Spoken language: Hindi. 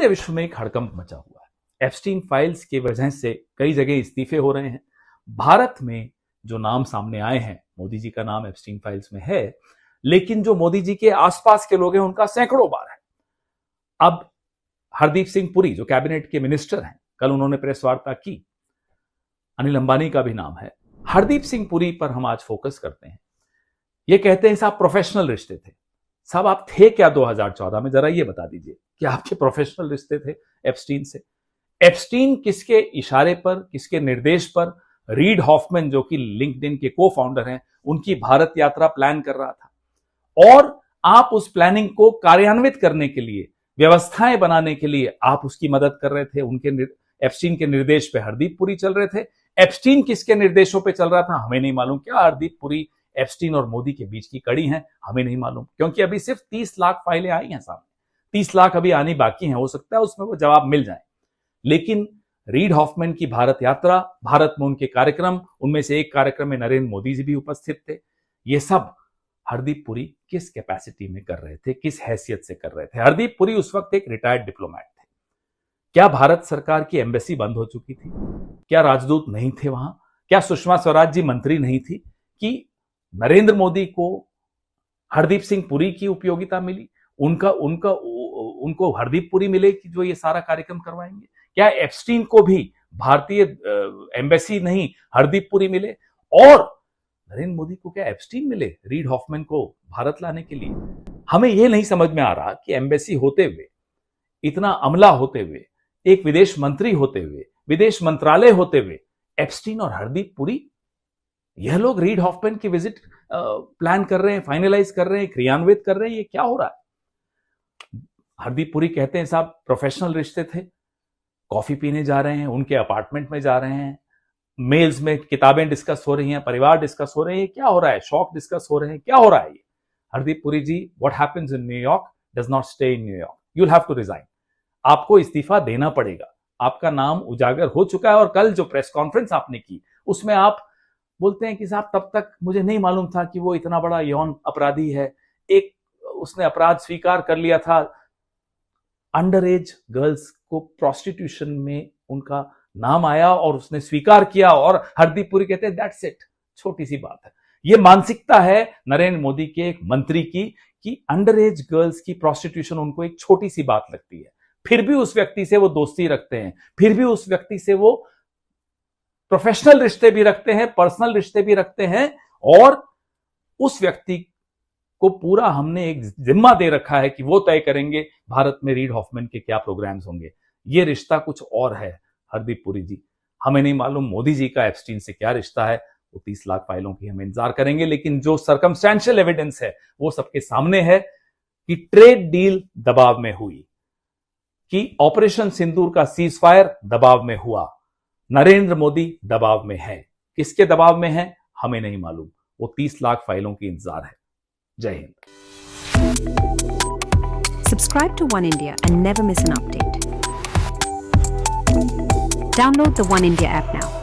पूरे विश्व में एक हड़कंप मचा हुआ है। एप्स्टीन फाइल्स की वजह से कई जगह इस्तीफे हो रहे हैं। भारत में जो नाम सामने आए हैं, मोदी जी का नाम एप्स्टीन फाइल्स में है, लेकिन जो मोदी जी के आसपास के लोग हैं उनका सैकड़ों बार है। अब हरदीप सिंह पुरी जो कैबिनेट के मिनिस्टर हैं, कल उन्होंने प्रेस वार्ता की। अनिल अंबानी का भी नाम है। हरदीप सिंह पुरी पर हम आज फोकस करते हैं। ये कहते हैं साहब प्रोफेशनल रिश्ते थे। साहब आप थे क्या 2014 में, जरा ये बता दीजिए कि आपके प्रोफेशनल रिश्ते थे एप्स्टीन से? एप्स्टीन किसके इशारे पर, किसके निर्देश पर रीड हॉफमैन जो कि लिंक्डइन के को फाउंडर हैं, उनकी भारत यात्रा प्लान कर रहा था? और आप उस प्लानिंग को कार्यान्वित करने के लिए, व्यवस्थाएं बनाने के लिए आप उसकी मदद कर रहे थे। उनके एप्स्टीन के निर्देश पे हरदीप पुरी चल रहे थे। एप्स्टीन किसके निर्देशों पे चल रहा था हमें नहीं मालूम। क्या हरदीप पुरी एप्स्टीन और मोदी के बीच की कड़ी है? हमें नहीं मालूम, क्योंकि अभी सिर्फ 30 लाख फाइलें आई हैं सामने। 30 लाख अभी आनी बाकी हैं। हो सकता है उसमें वो जवाब मिल जाए। लेकिन रीड हॉफमैन की भारत यात्रा, भारत में उनके कार्यक्रम, उनमें से एक कार्यक्रम में नरेंद्र मोदी जी भी उपस्थित थे। ये सब हरदीप पुरी किस कैपेसिटी में कर रहे थे, किस हैसियत से कर रहे थे? हरदीप पुरी उस वक्त एक रिटायर्ड डिप्लोमैट थे। क्या भारत सरकार की एम्बेसी बंद हो चुकी थी? क्या राजदूत नहीं थे वहां? क्या सुषमा स्वराज जी मंत्री नहीं थी कि नरेंद्र मोदी को हरदीप सिंह पुरी की उपयोगिता मिली? उनको हरदीप पुरी मिले कि जो ये सारा कार्यक्रम करवाएंगे? क्या एप्स्टीन को भी भारतीय एम्बेसी नहीं हरदीप पुरी मिले? और नरेंद्र मोदी को क्या एप्स्टीन मिले रीड हॉफमैन को भारत लाने के लिए? हमें यह नहीं समझ में आ रहा कि एम्बेसी होते हुए, इतना अमला होते हुए, एक विदेश मंत्री होते हुए, विदेश मंत्रालय होते हुए, एप्स्टीन और हरदीप पुरी, यह लोग रीड हॉफमैन की विजिट प्लान कर रहे हैं, फाइनलाइज कर रहे हैं, क्रियान्वित कर रहे हैं। ये क्या हो रहा है? हरदीप पुरी कहते हैं साहब प्रोफेशनल रिश्ते थे, कॉफी पीने जा रहे हैं, उनके अपार्टमेंट में जा रहे हैं, मेल्स में किताबें डिस्कस हो रही हैं, परिवार डिस्कस हो रहे हैं। क्या हो रहा है? शौक डिस्कस हो रहे हैं। क्या हो रहा है ये? Hardeep Puri ji, what happens in New York does not stay in New York. You will have to resign. आपको इस्तीफा देना पड़ेगा। आपका नाम उजागर हो चुका है। और कल जो प्रेस कॉन्फ्रेंस आपने की, उसमें आप बोलते हैं कि साहब तब तक मुझे नहीं मालूम था कि वो इतना बड़ा यौन अपराधी है। एक उसने अपराध स्वीकार कर लिया था। अंडर एज गर्ल्स को प्रोस्टिट्यूशन में उनका नाम आया और उसने स्वीकार किया, और हरदीप पुरी कहते हैं दैट्स इट, छोटी सी बात है। ये मानसिकता है नरेंद्र मोदी के एक मंत्री की कि अंडर एज गर्ल्स की प्रोस्टिट्यूशन उनको एक छोटी सी बात लगती है। फिर भी उस व्यक्ति से वो दोस्ती रखते हैं, फिर भी उस व्यक्ति से वो प्रोफेशनल रिश्ते भी रखते हैं, पर्सनल रिश्ते भी रखते हैं। और उस व्यक्ति को पूरा हमने एक जिम्मा दे रखा है कि वो तय करेंगे भारत में रीड हॉफमैन के क्या प्रोग्राम्स होंगे। ये रिश्ता कुछ और है हरदीप पुरी जी। हमें नहीं मालूम मोदी जी का एप्स्टीन से क्या रिश्ता है। वो 30 लाख फाइलों की हम इंतजार करेंगे, लेकिन जो सर्कमस्टेंशियल एविडेंस है वो सबके सामने है कि ट्रेड डील दबाव में हुई, कि ऑपरेशन सिंदूर का सीज फायर दबाव में हुआ, नरेंद्र मोदी दबाव में है। किसके दबाव में है हमें नहीं मालूम। वो 30 लाख फाइलों की इंतजार है। जय Hind. Subscribe to One India and never miss an update. Download the One India app now.